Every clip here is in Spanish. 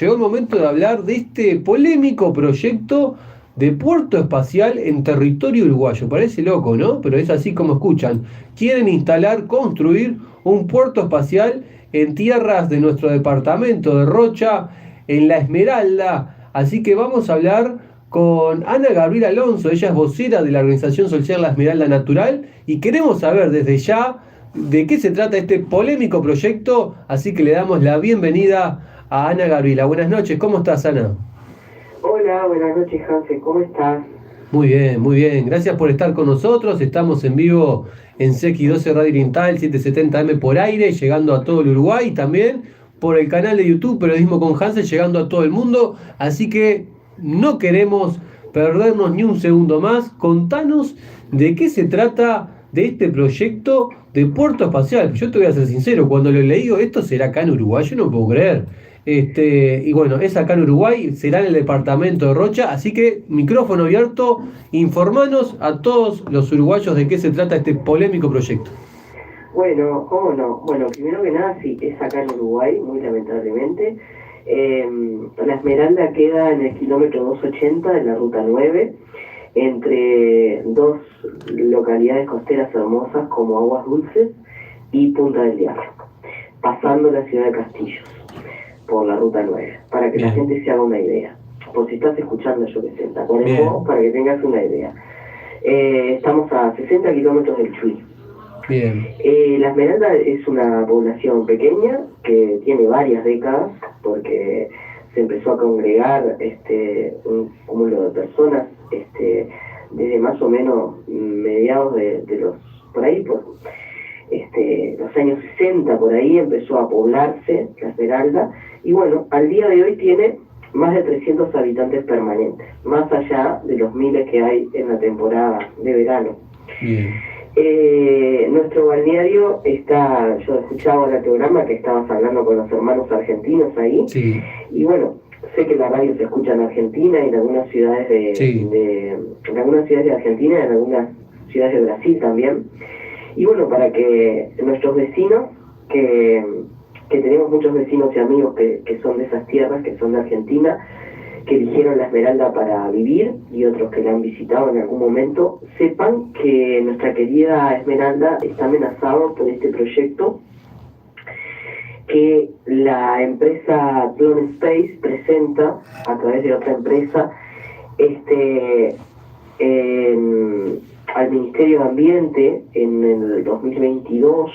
llegó el momento de hablar de este polémico proyecto de puerto espacial en territorio uruguayo. Parece loco, ¿no? Pero es así como escuchan. Quieren construir un puerto espacial en tierras de nuestro departamento de Rocha, en La Esmeralda. Así que vamos a hablar con Ana Gabriela Alonso. Ella es vocera de la organización social La Esmeralda Natural y queremos saber desde ya de qué se trata este polémico proyecto. Así que le damos la bienvenida a Ana Gabriela. Buenas noches, ¿cómo estás, Ana? Hola, buenas noches, Hanse, ¿cómo estás? Muy bien, muy bien. Gracias por estar con nosotros. Estamos en vivo en CX12 Radio Oriental 770M por aire, llegando a todo el Uruguay, también por el canal de YouTube Periodismo con Hansen, llegando a todo el mundo. Así que no queremos perdernos ni un segundo más. Contanos de qué se trata de este proyecto de puerto espacial. Yo te voy a ser sincero, cuando lo leí, digo, esto será acá en Uruguay, yo no puedo creer. Y bueno, es acá en Uruguay, será en el departamento de Rocha, así que micrófono abierto, informanos a todos los uruguayos de qué se trata este polémico proyecto. Bueno, ¿cómo no? Bueno, primero que nada, sí, es acá en Uruguay, muy lamentablemente. La Esmeralda queda en el kilómetro 280 de la Ruta 9, entre dos localidades costeras hermosas como Aguas Dulces y Punta del Diablo, pasando la ciudad de Castillos por la Ruta 9, para que la gente se haga una idea. Por si estás escuchando, yo que sé, Tacuarembó, para que tengas una idea. Estamos a 60 kilómetros del Chuy. Bien. La Esmeralda es una población pequeña que tiene varias décadas, porque se empezó a congregar un cúmulo de personas desde más o menos mediados de los, por ahí, por los años 60, por ahí empezó a poblarse la Esmeralda, y bueno, al día de hoy tiene más de 300 habitantes permanentes, más allá de los miles que hay en la temporada de verano. Bien. Nuestro balneario está, yo escuchaba en el programa que estabas hablando con los hermanos argentinos ahí, Sí. Y bueno, sé que la radio se escucha en Argentina y en algunas ciudades en algunas ciudades de Argentina y en algunas ciudades de Brasil también. Y bueno, para que nuestros vecinos, que tenemos muchos vecinos y amigos que son de esas tierras, que son de Argentina, que eligieron la Esmeralda para vivir y otros que la han visitado en algún momento, sepan que nuestra querida Esmeralda está amenazada por este proyecto que la empresa Clone Space presenta a través de otra empresa al Ministerio de Ambiente en el 2022,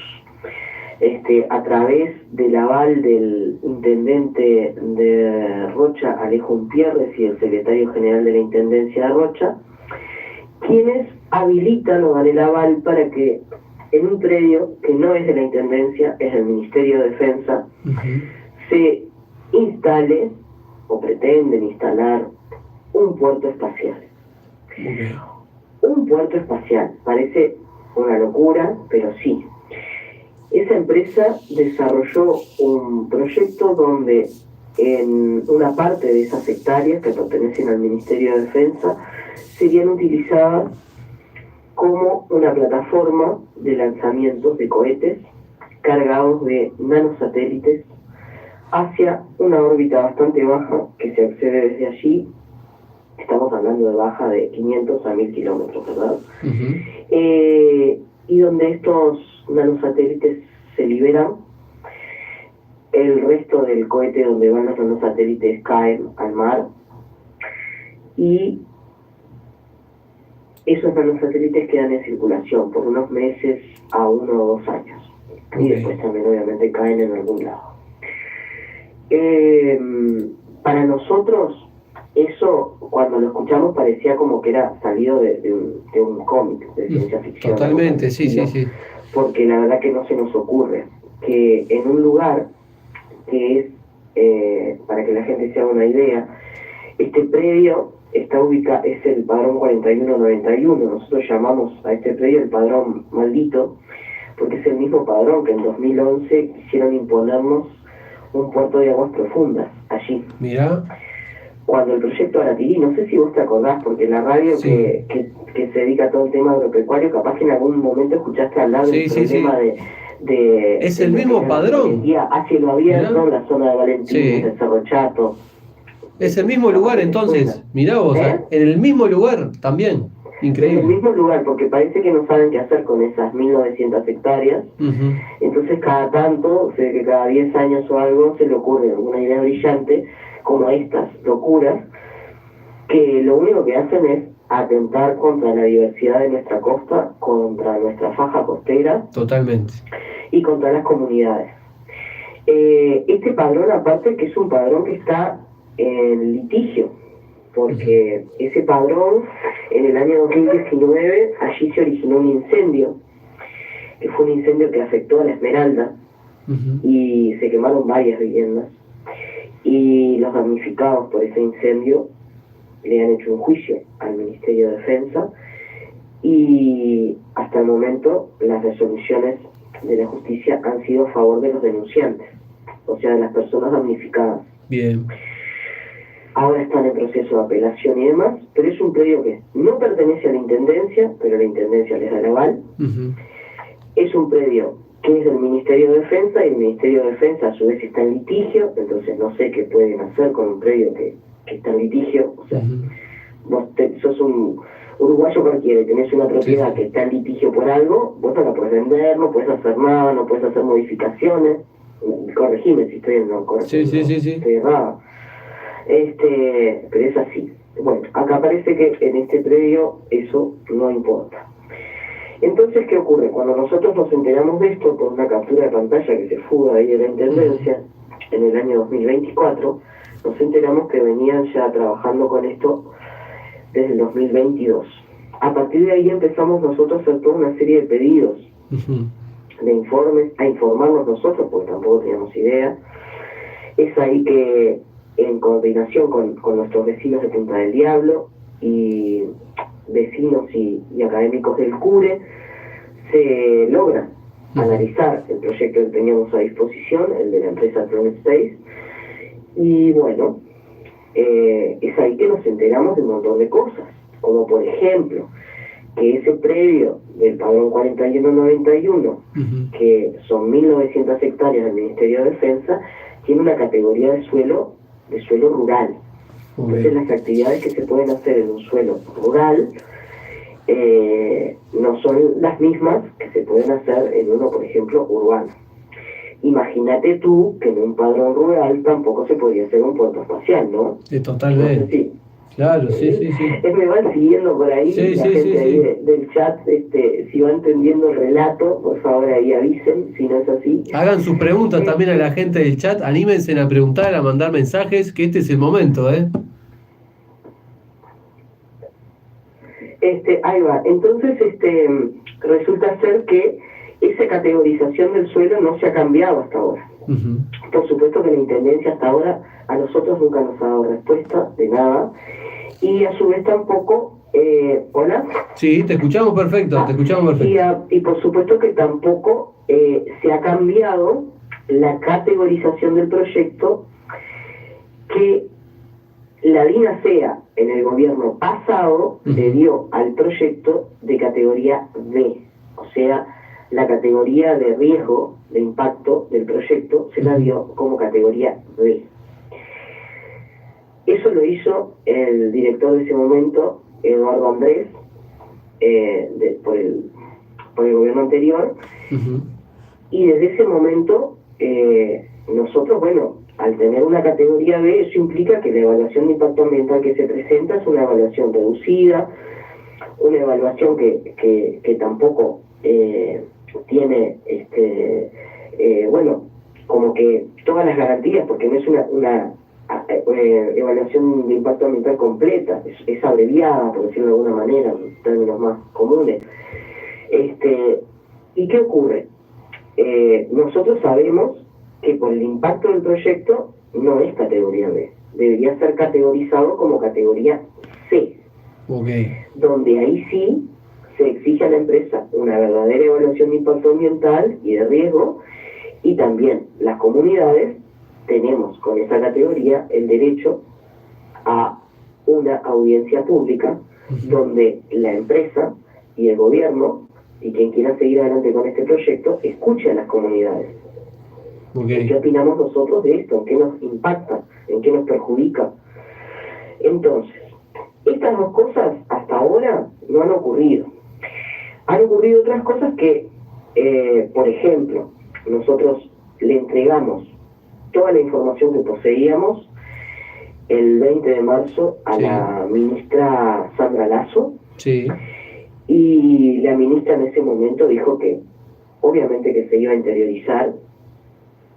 a través del aval del intendente de Rocha, Alejo Umpierres, y el secretario general de la Intendencia de Rocha, quienes habilitan o dan el aval para que en un predio que no es de la Intendencia, es del Ministerio de Defensa, se instale o pretenden instalar un puerto espacial. Un puerto espacial, parece una locura, pero sí. Esa empresa desarrolló un proyecto donde en una parte de esas hectáreas que pertenecen al Ministerio de Defensa serían utilizadas como una plataforma de lanzamientos de cohetes cargados de nanosatélites hacia una órbita bastante baja que se accede desde allí. Estamos hablando de baja de 500 a 1000 kilómetros, ¿verdad? Y donde estos nanosatélites se liberan, el resto del cohete donde van los nanosatélites caen al mar y esos nanosatélites quedan en circulación por unos meses a 1 o 2 años. Y después también obviamente caen en algún lado. Para nosotros, eso cuando lo escuchamos parecía como que era salido de un cómic de ciencia ficción. Totalmente, sí. Porque la verdad que no se nos ocurre que en un lugar que es, para que la gente se haga una idea, este predio está ubicado, es el padrón 4191, nosotros llamamos a este predio el padrón maldito, porque es el mismo padrón que en 2011 quisieron imponernos un puerto de aguas profundas allí. Mira. Cuando el proyecto Aratirí, no sé si vos te acordás, porque la radio que se dedica a todo el tema agropecuario, capaz que en algún momento escuchaste hablar del problema Es el mismo padrón. A cielo abierto, en la zona de Valentín, sí. De Cerro Chato. Es el mismo lugar entonces, mirá vos, en el mismo lugar también, increíble. En el mismo lugar, porque parece que no saben qué hacer con esas 1900 hectáreas, entonces cada tanto, sé que cada 10 años o algo se le ocurre alguna idea brillante, como estas locuras, que lo único que hacen es atentar contra la diversidad de nuestra costa, contra nuestra faja costera. Totalmente. Y contra las comunidades. Este padrón, aparte, que es un padrón que está en litigio, porque ese padrón, en el año 2019, allí se originó un incendio, que fue un incendio que afectó a La Esmeralda, y se quemaron varias viviendas, y los damnificados por ese incendio le han hecho un juicio al Ministerio de Defensa, y hasta el momento las resoluciones de la justicia han sido a favor de los denunciantes, o sea, de las personas damnificadas. Bien. Ahora están en proceso de apelación y demás, pero es un predio que no pertenece a la Intendencia, pero la Intendencia les da el aval. Es un predio que es del Ministerio de Defensa, y el Ministerio de Defensa a su vez está en litigio, entonces no sé qué pueden hacer con un predio que está en litigio. O sea, vos sos un uruguayo cualquiera y tenés una propiedad que está en litigio por algo, vos no la podés vender, no podés hacer nada, no podés hacer modificaciones. Corregime si estoy estoy errado. Pero es así. Bueno, acá parece que en este predio eso no importa. Entonces, ¿qué ocurre? Cuando nosotros nos enteramos de esto por una captura de pantalla que se fuga ahí de la Intendencia en el año 2024, nos enteramos que venían ya trabajando con esto desde el 2022. A partir de ahí empezamos nosotros a hacer toda una serie de pedidos de informes, a informarnos nosotros, porque tampoco teníamos idea. Es ahí que, en coordinación con nuestros vecinos de Punta del Diablo y vecinos y académicos del CURE, se logra analizar el proyecto que teníamos a disposición, el de la empresa Tron Space, y bueno, es ahí que nos enteramos de un montón de cosas, como por ejemplo, que ese predio del padrón 4191, que son 1900 hectáreas del Ministerio de Defensa, tiene una categoría de suelo rural. Entonces las actividades que se pueden hacer en un suelo rural no son las mismas que se pueden hacer en uno, por ejemplo, urbano. Imagínate tú que en un padrón rural tampoco se podría hacer un puerto espacial, ¿no? Totalmente. No sé si, claro, sí. Me van siguiendo por ahí, la gente ahí del chat, si va entendiendo el relato, por favor ahí avisen, si no es así. Hagan sus preguntas también a la gente del chat, anímense a preguntar, a mandar mensajes, que este es el momento, Ahí va. Entonces, resulta ser que esa categorización del suelo no se ha cambiado hasta ahora. Por supuesto que la Intendencia hasta ahora a nosotros nunca nos ha dado respuesta de nada, y a su vez tampoco, ¿hola? Sí, te escuchamos perfecto, Y por supuesto que tampoco se ha cambiado la categorización del proyecto, que la DINASEA en el gobierno pasado le dio al proyecto de categoría B, o sea, la categoría de riesgo, de impacto del proyecto, se la dio como categoría B. Eso lo hizo el director de ese momento, Eduardo Andrés, por el gobierno anterior, y desde ese momento nosotros, bueno, al tener una categoría B, eso implica que la evaluación de impacto ambiental que se presenta es una evaluación reducida, una evaluación que tampoco tiene, como que todas las garantías, porque no es una evaluación de impacto ambiental completa, es abreviada, por decirlo de alguna manera, en términos más comunes. ¿Y qué ocurre? Nosotros sabemos que por el impacto del proyecto no es categoría B, debería ser categorizado como categoría C, donde ahí sí se exige a la empresa una verdadera evaluación de impacto ambiental y de riesgo, y también las comunidades tenemos con esa categoría el derecho a una audiencia pública donde la empresa y el gobierno y quien quiera seguir adelante con este proyecto, escuche a las comunidades. Okay. ¿Qué opinamos nosotros de esto? ¿En qué nos impacta? ¿En qué nos perjudica? Entonces, estas dos cosas hasta ahora no han ocurrido. Han ocurrido otras cosas que, por ejemplo, nosotros le entregamos toda la información que poseíamos el 20 de marzo a la ministra Sandra Lasso. Sí. Y la ministra en ese momento dijo que obviamente que se iba a interiorizar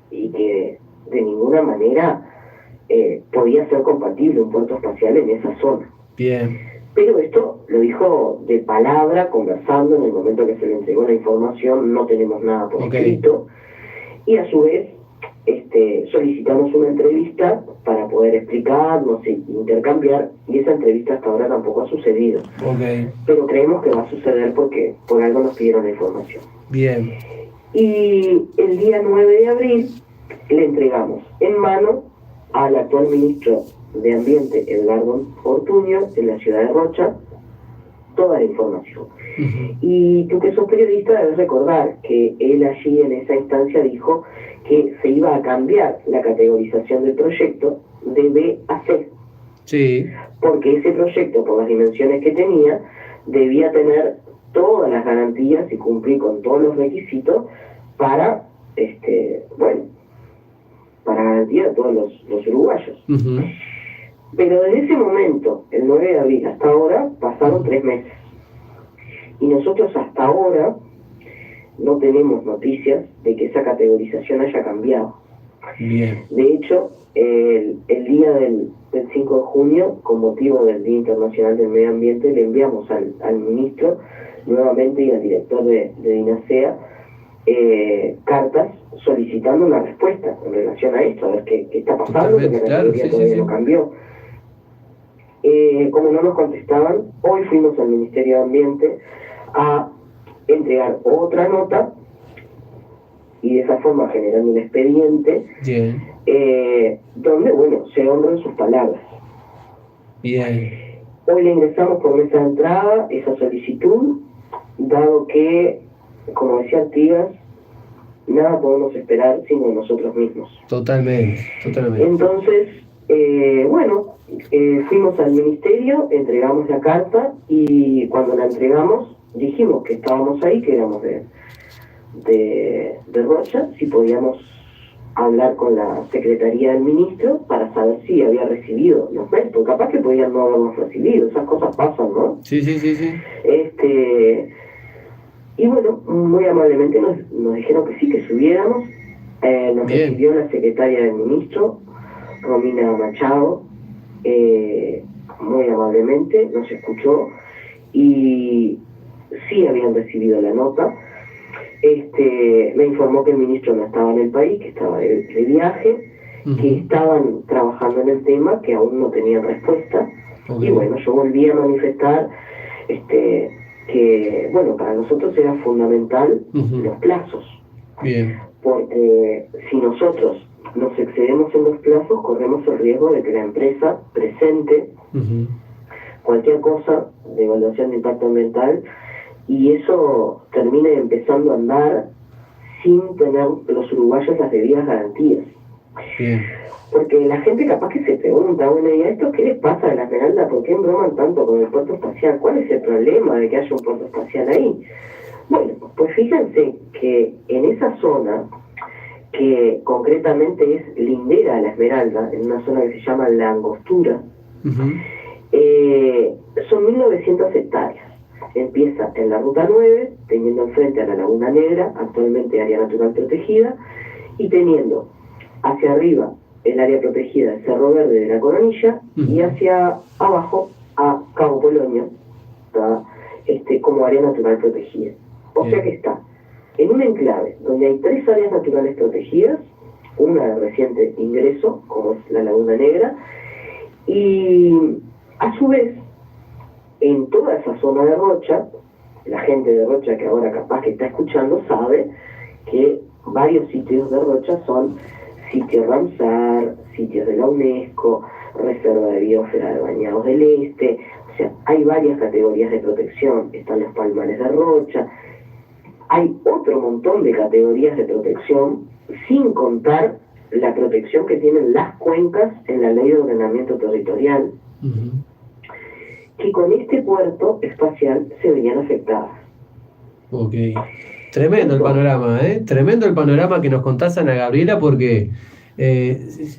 y que de ninguna manera podía ser compatible un puerto espacial en esa zona. Bien. Pero esto lo dijo de palabra, conversando en el momento que se le entregó la información, no tenemos nada por escrito, y a su vez solicitamos una entrevista para poder explicarnos e intercambiar, y esa entrevista hasta ahora tampoco ha sucedido. Pero creemos que va a suceder porque por algo nos pidieron la información. Bien. Y el día 9 de abril le entregamos en mano al actual ministro de Ambiente, Edgardo Ortuño, en la ciudad de Rocha, toda la información. Y tú que sos periodista debes recordar que él allí en esa instancia dijo que se iba a cambiar la categorización del proyecto de B a C. Sí. Porque ese proyecto, por las dimensiones que tenía, debía tener todas las garantías y cumplir con todos los requisitos para, para garantía de todos los uruguayos. Pero desde ese momento, el 9 de abril hasta ahora, pasaron 3 meses. Y nosotros hasta ahora no tenemos noticias de que esa categorización haya cambiado. Bien. De hecho, el día del 5 de junio, con motivo del Día Internacional del Medio Ambiente, le enviamos al ministro nuevamente y al director de DINASEA cartas solicitando una respuesta en relación a esto, a ver qué está pasando, porque la categoría todavía no cambió. Como no nos contestaban, hoy fuimos al Ministerio de Ambiente a entregar otra nota y de esa forma generando un expediente donde, se honran sus palabras. Bien. Hoy le ingresamos por mesa de entrada esa solicitud, dado que, como decía Artigas, nada podemos esperar sino nosotros mismos. Totalmente. Entonces, fuimos al ministerio, entregamos la carta y cuando la entregamos dijimos que estábamos ahí, que éramos de Rocha, si podíamos hablar con la secretaría del ministro para saber si había recibido los mails, porque capaz que podían no haberlos recibido, esas cosas pasan, ¿no? Sí. Y muy amablemente nos dijeron que sí, que subiéramos. Nos recibió la secretaria del ministro, Romina Machado, muy amablemente, nos escuchó y sí habían recibido la nota. Me informó que el ministro no estaba en el país, que estaba de viaje, que estaban trabajando en el tema, que aún no tenían respuesta. Y yo volví a manifestar que, para nosotros era fundamental los plazos. Bien. Porque si nosotros nos excedemos en los plazos, corremos el riesgo de que la empresa presente cualquier cosa de evaluación de impacto ambiental y eso termine empezando a andar sin tener los uruguayos las debidas garantías. Bien. Porque la gente capaz que se pregunta, ¿y a esto qué les pasa a la Esmeralda? ¿Por qué embroman tanto con el puerto espacial? ¿Cuál es el problema de que haya un puerto espacial ahí? Bueno, pues fíjense que en esa zona, que concretamente es lindera a la Esmeralda, en una zona que se llama La Angostura, son 1.900 hectáreas. Empieza en la Ruta 9, teniendo enfrente a la Laguna Negra, actualmente área natural protegida, y teniendo hacia arriba el área protegida del Cerro Verde de la Coronilla y hacia abajo a Cabo Polonio, como área natural protegida. O sea que está en un enclave donde hay 3 áreas naturales protegidas, una de reciente ingreso, como es la Laguna Negra, y a su vez, en toda esa zona de Rocha, la gente de Rocha que ahora capaz que está escuchando sabe que varios sitios de Rocha son sitios Ramsar, sitios de la UNESCO, Reserva de Biosfera de Bañados del Este, o sea, hay varias categorías de protección, están los palmares de Rocha, hay otro montón de categorías de protección, sin contar la protección que tienen las cuencas en la ley de ordenamiento territorial, que con este puerto espacial se verían afectadas. Ok. Tremendo el panorama, ¿eh? Tremendo el panorama que nos contás, Ana Gabriela, porque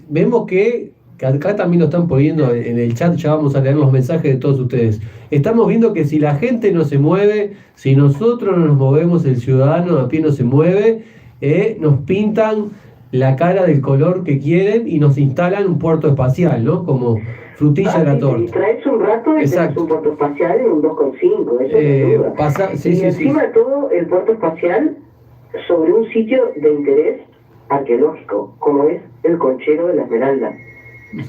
vemos que acá también lo están poniendo en el chat, ya vamos a leer los mensajes de todos ustedes. Estamos viendo que si la gente no se mueve, si nosotros no nos movemos, el ciudadano a pie no se mueve, nos pintan la cara del color que quieren y nos instalan un puerto espacial, ¿no? Como frutilla de la torta. Te distraes un rato y tenés un puerto espacial en un 2,5, eso sin duda. Y encima de todo, el puerto espacial sobre un sitio de interés arqueológico, como es el Conchero de la Esmeralda,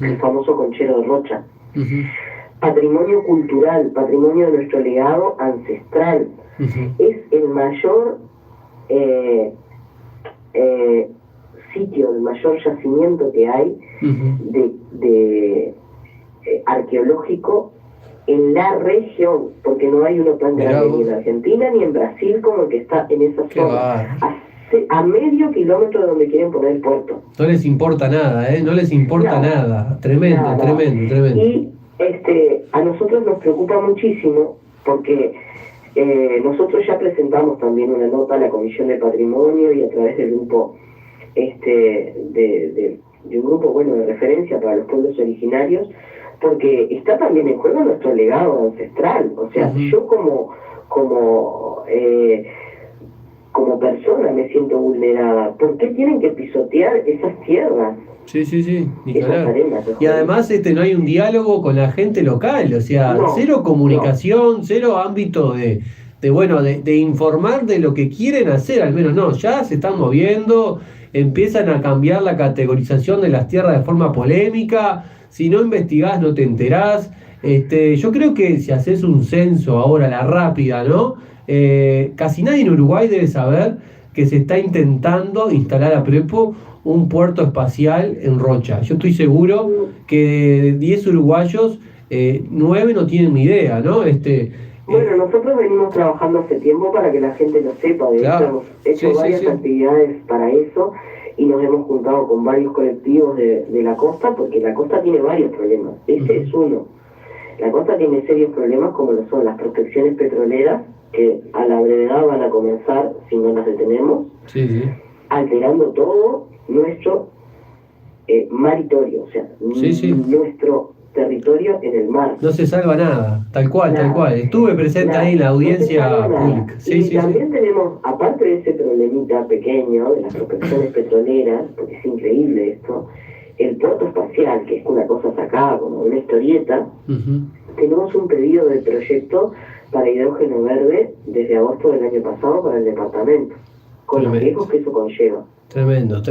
el famoso Conchero de Rocha. Patrimonio cultural, patrimonio de nuestro legado ancestral. Es el mayor sitio, el mayor yacimiento que hay de arqueológico en la región, porque no hay uno tan grande ni en Argentina ni en Brasil como el que está en esa zona, a medio kilómetro de donde quieren poner el puerto. No les importa nada, no les importa nada. Tremendo, nada. Tremendo. Y a nosotros nos preocupa muchísimo porque nosotros ya presentamos también una nota a la Comisión de Patrimonio y a través del grupo de un grupo de referencia para los pueblos originarios, porque está también en juego nuestro legado ancestral. O sea, yo como persona me siento vulnerada. ¿Por qué tienen que pisotear esas tierras? Sí, Nicolás. Y además no hay un diálogo con la gente local, o sea, cero comunicación, cero ámbito de informar de lo que quieren hacer, al menos ya se están moviendo, empiezan a cambiar la categorización de las tierras de forma polémica, si no investigás no te enterás. Yo creo que si haces un censo ahora, la rápida, ¿no? Casi nadie en Uruguay debe saber que se está intentando instalar a Prepo un puerto espacial en Rocha. Yo estoy seguro que de 10 uruguayos, 9 no tienen ni idea, ¿no? Bueno, nosotros venimos trabajando hace tiempo para que la gente lo sepa. De hecho, hemos hecho varias actividades para eso y nos hemos juntado con varios colectivos de la costa, porque la costa tiene varios problemas. Este es uno. La costa tiene serios problemas como lo son las prospecciones petroleras, que a la brevedad van a comenzar si no las detenemos, alterando todo nuestro maritorio, o sea, nuestro territorio en el mar. No se salva nada, tal cual. Estuve presente ahí en la audiencia pública. También tenemos, aparte de ese problemita pequeño de las prospecciones petroleras, porque es increíble esto, el puerto espacial, que es una cosa sacada como una historieta. Tenemos un pedido de proyecto para hidrógeno verde desde agosto del año pasado para el departamento, con los riesgos que eso conlleva. Tremendo,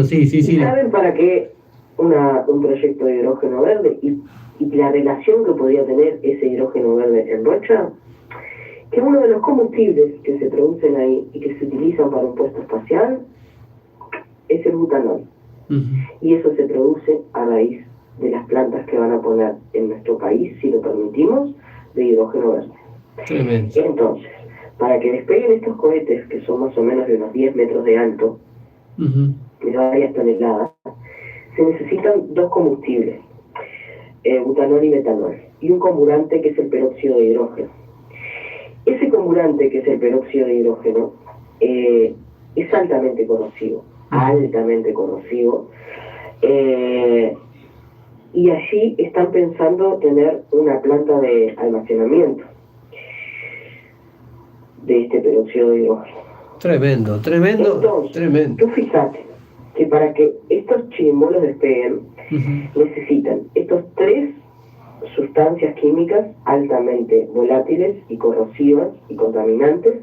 sí. ¿Y saben para qué un proyecto de hidrógeno verde y la relación que podría tener ese hidrógeno verde en Rocha? Que uno de los combustibles que se producen ahí y que se utilizan para un puesto espacial es el butanol. Y eso se produce a raíz de las plantas que van a poner en nuestro país, si lo permitimos, de hidrógeno verde. Tremendo. Entonces, para que despeguen estos cohetes, que son más o menos de unos 10 metros de alto, de varias toneladas, se necesitan dos combustibles, butanol y metanol, y un comburante que es el peróxido de hidrógeno. Ese comburante, que es el peróxido de hidrógeno, es altamente corrosivo, y allí están pensando tener una planta de almacenamiento de este peróxido de hidrógeno. Tremendo. Entonces, tú fíjate que para que estos chirimbolos despeguen, necesitan estos 3 sustancias químicas altamente volátiles y corrosivas y contaminantes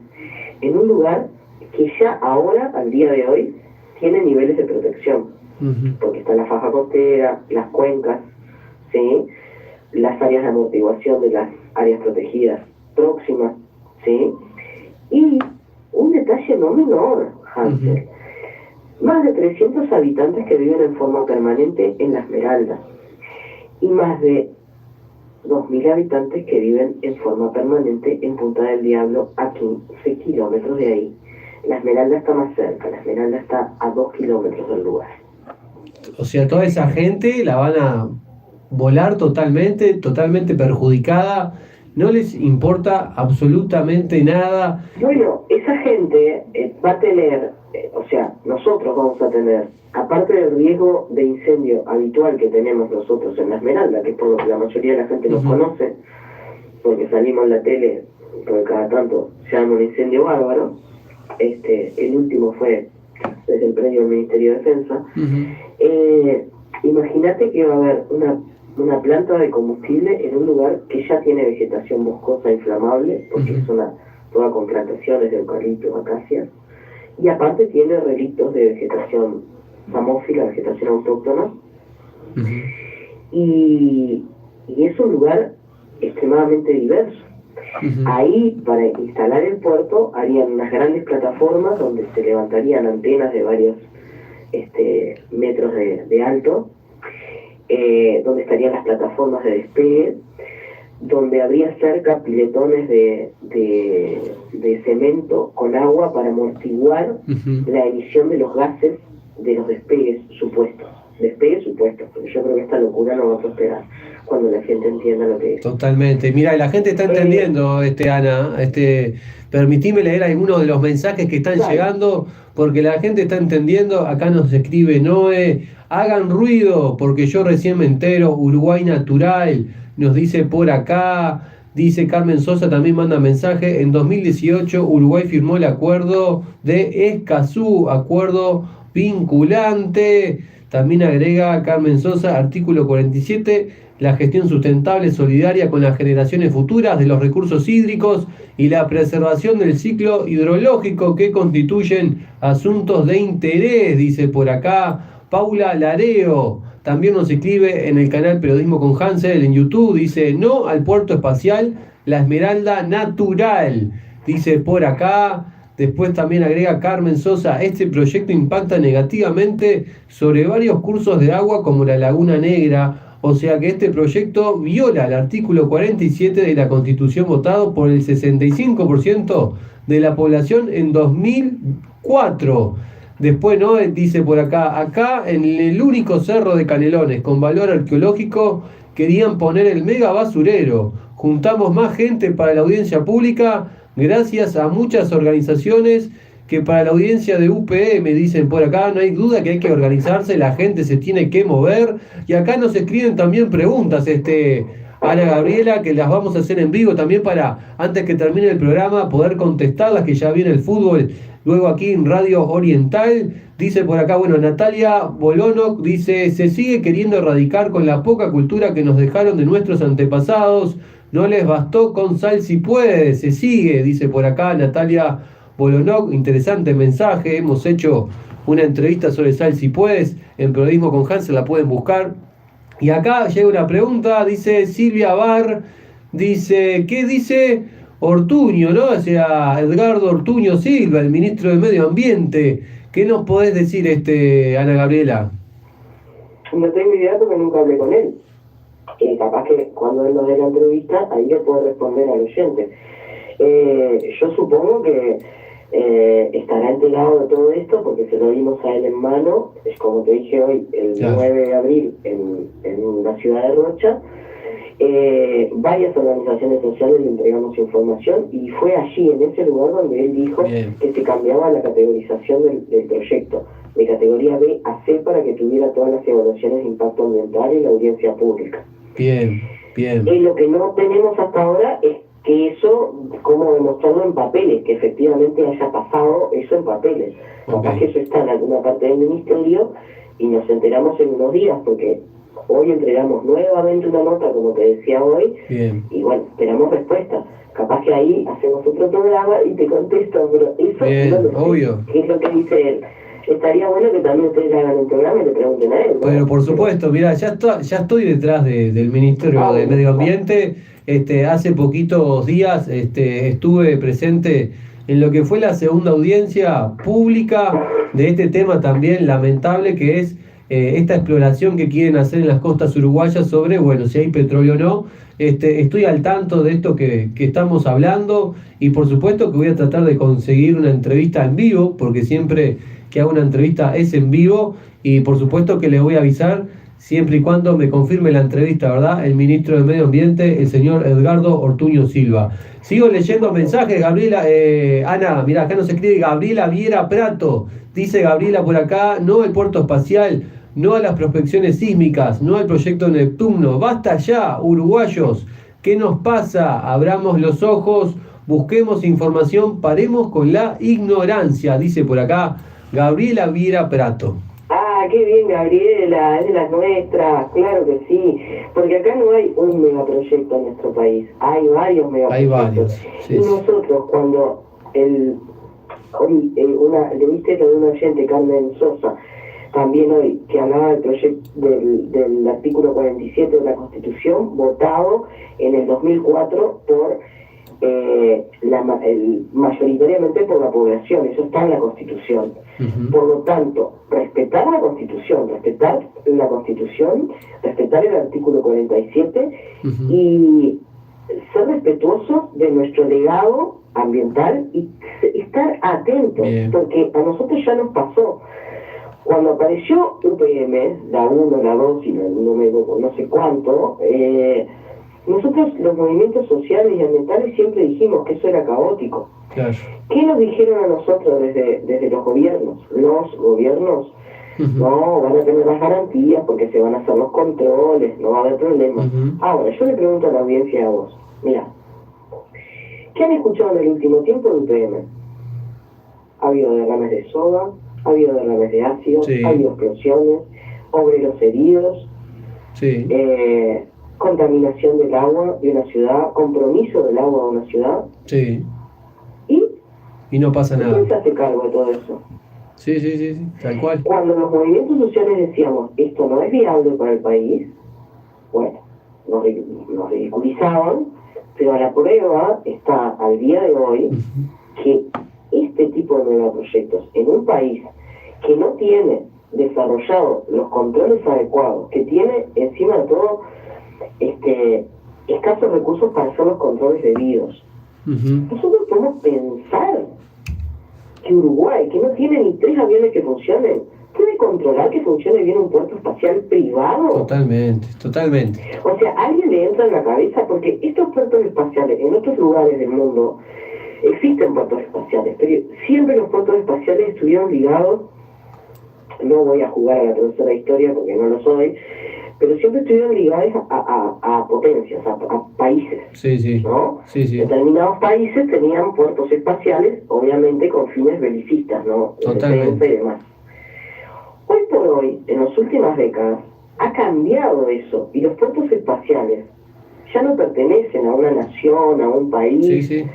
en un lugar que ya ahora, al día de hoy, tiene niveles de protección, porque está la faja costera, las cuencas, ¿sí? Las áreas de amortiguación de las áreas protegidas próximas, ¿sí? Y un detalle no menor, Hansel, más de 300 habitantes que viven en forma permanente en la Esmeralda, y más de 2.000 habitantes que viven en forma permanente en Punta del Diablo, a 15 kilómetros de ahí. La Esmeralda está más cerca, la Esmeralda está a 2 kilómetros del lugar. O sea, toda esa gente la van a volar totalmente perjudicada, no les importa absolutamente nada. Bueno, esa gente va a tener, o sea, nosotros vamos a tener, aparte del riesgo de incendio habitual que tenemos nosotros en la Esmeralda, que es por lo que la mayoría de la gente nos conoce, porque salimos en la tele, porque cada tanto se arma un incendio bárbaro. El último fue desde el predio del Ministerio de Defensa. Imagínate que va a haber una planta de combustible en un lugar que ya tiene vegetación boscosa inflamable, porque es toda con plantaciones de eucaliptos, acacias, y aparte tiene relictos de vegetación samófila, vegetación autóctona, y es un lugar extremadamente diverso. Ahí, para instalar el puerto, harían unas grandes plataformas donde se levantarían antenas de varios metros de alto, donde estarían las plataformas de despegue, donde habría cerca piletones de cemento con agua para amortiguar la emisión de los gases de los despegues supuestos, porque yo creo que esta locura no va a prosperar cuando la gente entienda lo que es. Totalmente. Mira, la gente está entendiendo, Ana, permitime leer algunos de los mensajes que están llegando, porque la gente está entendiendo. Acá nos escribe Noé, hagan ruido, porque yo recién me entero, Uruguay natural, nos dice por acá. Dice Carmen Sosa, también manda mensaje, en 2018 Uruguay firmó el acuerdo de Escazú, acuerdo vinculante. También agrega Carmen Sosa, artículo 47, la gestión sustentable, solidaria con las generaciones futuras de los recursos hídricos y la preservación del ciclo hidrológico que constituyen asuntos de interés, dice por acá Paula Lareo. También nos escribe en el canal Periodismo con Hansel en YouTube, dice no al puerto espacial, la Esmeralda natural, dice por acá. Después también agrega Carmen Sosa, este proyecto impacta negativamente sobre varios cursos de agua como la Laguna Negra, o sea que este proyecto viola el artículo 47 de la Constitución votado por el 65% de la población en 2004. Después, ¿no? Dice por acá en el único cerro de Canelones con valor arqueológico querían poner el mega basurero. Juntamos más gente para la audiencia pública gracias a muchas organizaciones que para la audiencia de UPM dicen por acá, no hay duda que hay que organizarse, la gente se tiene que mover. Y acá nos escriben también preguntas, Ana Gabriela, que las vamos a hacer en vivo también para, antes que termine el programa, poder contestarlas, que ya viene el fútbol luego aquí en Radio Oriental. Dice por acá, bueno, Natalia Bolono dice, se sigue queriendo erradicar con la poca cultura que nos dejaron de nuestros antepasados, no les bastó con sal si puede, se sigue, dice por acá Natalia Bolono. Interesante mensaje, hemos hecho una entrevista sobre sal si puedes, en Periodismo con Hansel, la pueden buscar. Y acá llega una pregunta, dice Silvia Barr, dice, ¿qué dice Ortuño, no? O sea, Edgardo Ortuño Silva, el ministro de Medio Ambiente. ¿Qué nos podés decir, Ana Gabriela? No tengo idea porque nunca hablé con él. Capaz que cuando él nos dé la entrevista, ahí le puedo responder al oyente. Yo supongo que estará enterado de todo esto porque se lo dimos a él en mano, es como te dije hoy, el 9 de abril en la ciudad de Rocha. Varias organizaciones sociales le entregamos información y fue allí, en ese lugar, donde él dijo que se cambiaba la categorización del proyecto de categoría B a C para que tuviera todas las evaluaciones de impacto ambiental y la audiencia pública. Bien. Lo que no tenemos hasta ahora es que eso, cómo demostrarlo en papeles, que efectivamente haya pasado eso en papeles. Capaz que eso está en alguna parte del ministerio y nos enteramos en unos días, porque hoy entregamos nuevamente una nota, como te decía hoy, y bueno, esperamos respuesta. Capaz que ahí hacemos otro programa y te contesto, pero eso no lo sé. Obvio. ¿Qué es lo que dice él? Estaría bueno que también ustedes le hagan un programa y le pregunten a él, ¿no? Bueno, por supuesto, mira, ya estoy detrás del Ministerio de Medio Ambiente. Hace poquitos días estuve presente en lo que fue la segunda audiencia pública de este tema también lamentable, que es esta exploración que quieren hacer en las costas uruguayas sobre, bueno, si hay petróleo o no. Estoy al tanto de esto que estamos hablando y por supuesto que voy a tratar de conseguir una entrevista en vivo, porque siempre que hago una entrevista es en vivo y por supuesto que les voy a avisar siempre y cuando me confirme la entrevista, ¿verdad? El ministro de Medio Ambiente, el señor Edgardo Ortuño Silva. Sigo leyendo mensajes, Gabriela, Ana, mirá, acá nos escribe Gabriela Viera Prato, dice Gabriela por acá, no el puerto espacial, no a las prospecciones sísmicas, no al proyecto Neptuno, basta ya, uruguayos, ¿qué nos pasa? Abramos los ojos, busquemos información, paremos con la ignorancia, dice por acá Gabriela Viera Prato. Ah, qué bien, Gabriela, es de las nuestras, claro que sí, porque acá no hay un megaproyecto en nuestro país, hay varios megaproyectos. Hay varios, sí, y nosotros cuando le viste lo de un oyente, Carmen Sosa, también hoy, que hablaba del proyecto del artículo 47 de la Constitución, votado en el 2004 por mayoritariamente por la población, eso está en la Constitución. Por lo tanto, respetar la Constitución, respetar el artículo 47 y ser respetuosos de nuestro legado ambiental y estar atentos, porque a nosotros ya nos pasó. Cuando apareció UPM, la 1, la 2 y no sé cuánto, nosotros los movimientos sociales y ambientales siempre dijimos que eso era caótico. Claro. ¿Qué nos dijeron a nosotros desde los gobiernos? Los gobiernos no van a tener las garantías porque se van a hacer los controles, no va a haber problemas. Ahora, yo le pregunto a la audiencia y a vos, mira, ¿qué han escuchado en el último tiempo de UPM? Ha habido derrames de soda, ha habido derrames de ácido, ha habido explosiones, obreros heridos, contaminación del agua de una ciudad, compromiso del agua de una ciudad. Y no pasa nada. ¿Quién se hace cargo de todo eso? Sí, tal cual. Cuando los movimientos sociales decíamos, esto no es viable para el país, bueno, nos ridiculizaban, pero la prueba está al día de hoy que este tipo de megaproyectos en un país que no tiene desarrollado los controles adecuados, que tiene encima de todo escasos recursos para hacer los controles debidos, nosotros podemos pensar que Uruguay, que no tiene ni 3 aviones que funcionen, puede controlar que funcione bien un puerto espacial privado. Totalmente. O sea, a alguien le entra en la cabeza, porque estos puertos espaciales en otros lugares del mundo existen puertos espaciales, pero siempre los puertos espaciales estuvieron ligados, no voy a jugar a la tercera historia porque no lo soy, pero siempre estuvieron ligados a potencias, a países, ¿no? Determinados países tenían puertos espaciales, obviamente con fines belicistas, ¿no? Totalmente. Y demás. Hoy por hoy, en las últimas décadas, ha cambiado eso, y los puertos espaciales ya no pertenecen a una nación, a un país,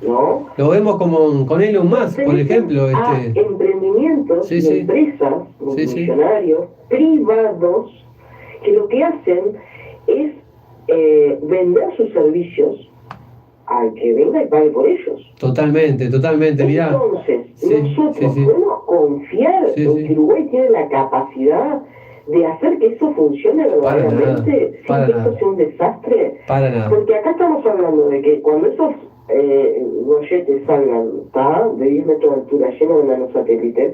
¿no? Lo vemos como con Elon Musk, por ejemplo. A emprendimientos y empresas, millonarios, privados, que lo que hacen es vender sus servicios al que venga y pague por ellos. Totalmente, mirá. Entonces, nosotros podemos confiar en que Uruguay tiene la capacidad de hacer que eso funcione verdaderamente sin que esto sea un desastre. Para nada. Porque acá estamos hablando de que cuando esos golletes salgan, de 10 metros de altura, llenos de nanosatélites,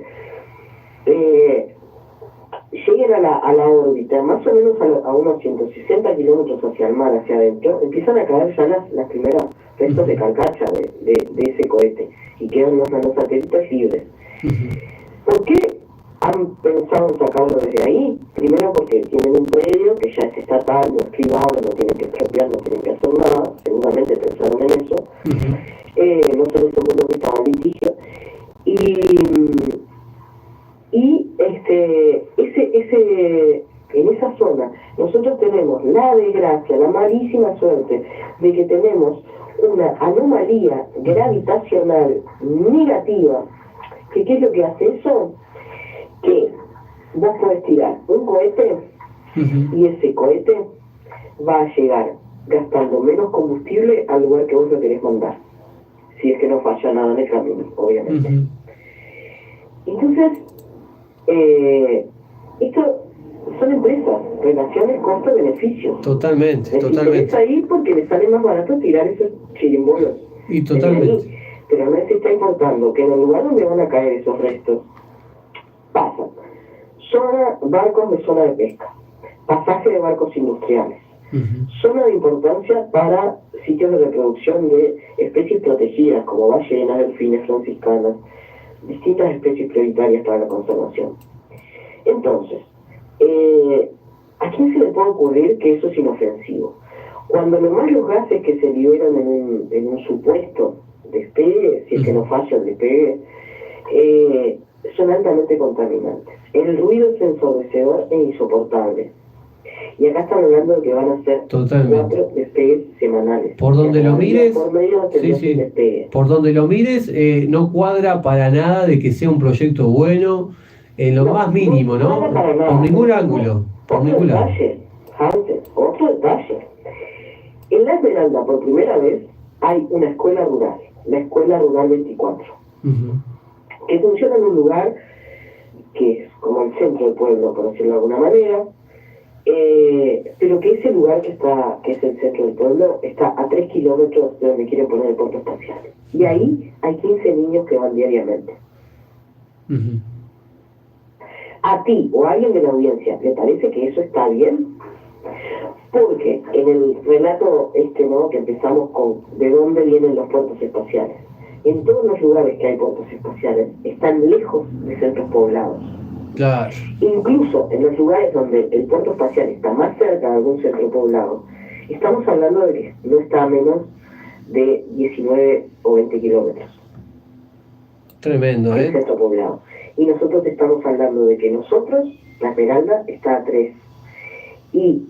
lleguen a la órbita, más o menos a unos 160 kilómetros hacia el mar, hacia adentro, empiezan a caer ya las primeras restos de carcacha de ese cohete, y quedan los nanosatélites libres. ¿Por qué han pensado en sacarlo desde ahí? Primero porque tienen un predio que ya es estatal, no es privado, no tienen que expropiar, no tienen que hacer nada, seguramente pensaron en eso. No se les ocurrió que estaba en litigio. En esa zona nosotros tenemos la desgracia, la malísima suerte de que tenemos una anomalía gravitacional negativa. ¿Qué es lo que hace eso? Que vos podés tirar un cohete y ese cohete va a llegar gastando menos combustible al lugar que vos lo querés mandar, si es que no falla nada en el camino, obviamente. Entonces, esto son empresas, relaciones costo-beneficio. Totalmente, Les interesa ahí porque les sale más barato tirar esos chirimbolos. Y totalmente. Ahí, pero no les está importando que en el lugar donde van a caer esos restos, pasan barcos de zona de pesca, pasaje de barcos industriales, zona de importancia para sitios de reproducción de especies protegidas como ballenas, delfines, franciscanas, distintas especies prioritarias para la conservación. Entonces, ¿a quién se le puede ocurrir que eso es inofensivo? Cuando nomás los gases que se liberan en un supuesto despegue, si es que no falla el despegue, son altamente contaminantes. El ruido es ensordecedor e insoportable. Y acá están hablando de que van a ser 4 despegues semanales. Por donde lo mires, por medio de por donde lo mires, no cuadra para nada de que sea un proyecto bueno, en lo más mínimo, ¿no? Por ningún ángulo. Por ningún lado. Otro detalle. En La Esmeralda, por primera vez, hay una escuela rural, la Escuela Rural 24, que funciona en un lugar que es como el centro del pueblo, por decirlo de alguna manera, pero que ese lugar que es el centro del pueblo, está a 3 kilómetros de donde quieren poner el puerto espacial. Y ahí hay 15 niños que van diariamente. ¿A ti o a alguien de la audiencia le parece que eso está bien? Porque en el relato ¿no? que empezamos con de dónde vienen los puertos espaciales, en todos los lugares que hay puertos espaciales están lejos de centros poblados. Claro. Incluso en los lugares donde el puerto espacial está más cerca de algún centro poblado, estamos hablando de que no está a menos de 19 o 20 kilómetros. Tremendo, el centro poblado. Y nosotros estamos hablando de que nosotros, La Esmeralda, está a 3. Y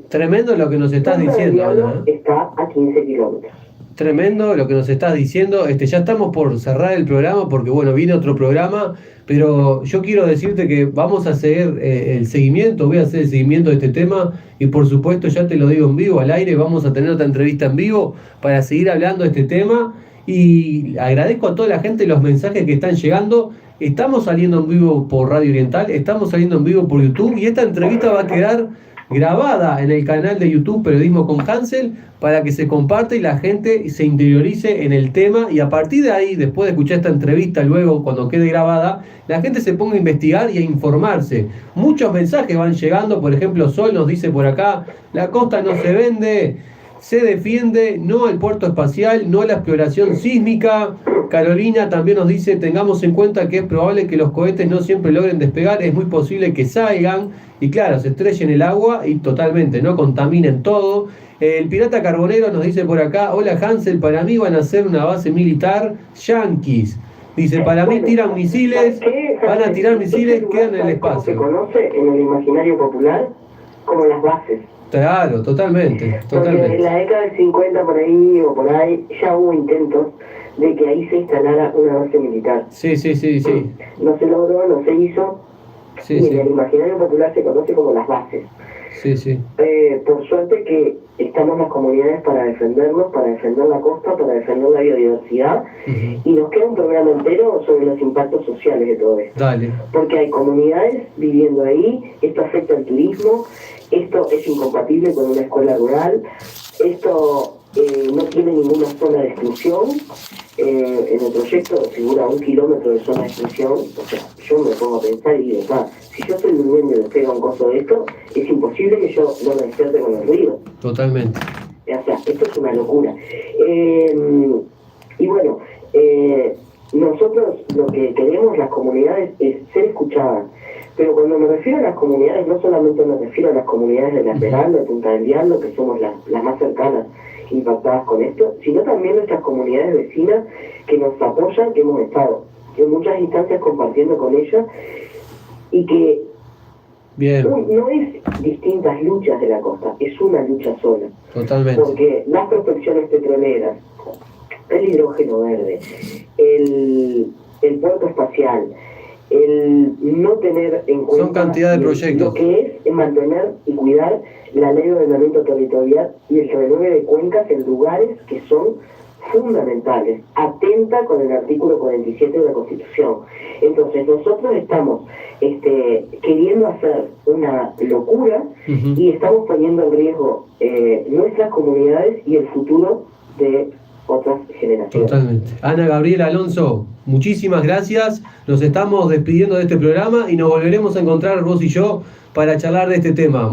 tremendo lo que nos estás diciendo, Ana, está a 15 kilómetros. Tremendo lo que nos estás diciendo. Ya estamos por cerrar el programa porque, bueno, viene otro programa, pero yo quiero decirte que vamos a hacer el seguimiento, voy a hacer el seguimiento de este tema y, por supuesto, ya te lo digo en vivo, al aire, vamos a tener otra entrevista en vivo para seguir hablando de este tema y agradezco a toda la gente los mensajes que están llegando. Estamos saliendo en vivo por Radio Oriental, estamos saliendo en vivo por YouTube y esta entrevista va a quedar grabada en el canal de YouTube Periodismo con Hansel para que se comparte y la gente se interiorice en el tema y a partir de ahí, después de escuchar esta entrevista, luego cuando quede grabada, la gente se ponga a investigar y a informarse. Muchos mensajes van llegando, por ejemplo, Sol nos dice por acá, la costa no se vende, se defiende, no al puerto espacial, no a la exploración sísmica. Carolina también nos dice, tengamos en cuenta que es probable que los cohetes no siempre logren despegar, es muy posible que salgan y claro, se estrellen en el agua y totalmente, ¿no? Contaminen todo. El pirata carbonero nos dice por acá, hola Hansel, para mí van a ser una base militar yanquis. Dice, para mí tiran misiles, van a tirar misiles, quedan en el espacio. Se conoce en el imaginario popular como las bases. Claro, totalmente. Porque en la década del 50 por ahí o por ahí ya hubo intentos de que ahí se instalara una base militar. Sí. No se logró, no se hizo. Sí, y en el imaginario popular se conoce como las bases. Sí. Por suerte que estamos las comunidades para defendernos, para defender la costa, para defender la biodiversidad, y nos queda un programa entero sobre los impactos sociales de todo esto. Dale. Porque hay comunidades viviendo ahí, esto afecta al turismo, esto es incompatible con una escuela rural, esto no tiene ninguna zona de exclusión. En el proyecto figura 1 kilómetro de zona de exclusión. O sea, yo me pongo a pensar y digo, si yo estoy durmiendo y despega un costo de esto, es imposible que yo no me despierte con el ruido. Totalmente. O sea, esto es una locura. Y bueno, nosotros lo que queremos las comunidades es ser escuchadas. Pero cuando me refiero a las comunidades, no solamente me refiero a las comunidades de La Esmeralda, de Punta del Diablo, que somos las más cercanas impactadas con esto, sino también nuestras comunidades vecinas que nos apoyan, que hemos estado en muchas instancias compartiendo con ellas y que no es distintas luchas de la costa, es una lucha sola. Totalmente. Porque las prospecciones petroleras, el hidrógeno verde, el puerto espacial, el no tener en cuenta son cantidad de proyectos. Lo que es mantener y cuidar la ley de ordenamiento territorial y el relieve de cuencas en lugares que son fundamentales, atenta con el artículo 47 de la Constitución. Entonces nosotros estamos queriendo hacer una locura y estamos poniendo en riesgo nuestras comunidades y el futuro de otras generaciones. Totalmente. Ana Gabriela Alonso, muchísimas gracias. Nos estamos despidiendo de este programa y nos volveremos a encontrar vos y yo para charlar de este tema.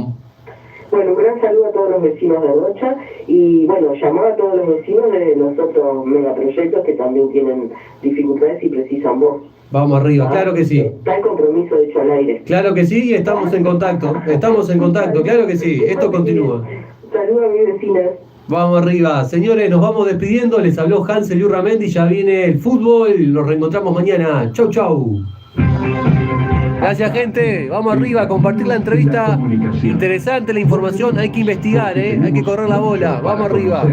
Bueno, un gran saludo a todos los vecinos de Rocha y bueno, llamar a todos los vecinos de los otros megaproyectos que también tienen dificultades y precisan voz. Vamos arriba, claro que sí. Está el compromiso hecho al aire. Claro que sí, y estamos en contacto, claro que sí, esto continúa. Saludos a mis vecinas. Vamos arriba, señores, nos vamos despidiendo, les habló Hansel Urramendi, ya viene el fútbol, nos reencontramos mañana, chau chau. Gracias gente, vamos arriba a compartir la entrevista, interesante la información, hay que investigar, hay que correr la bola, vamos arriba.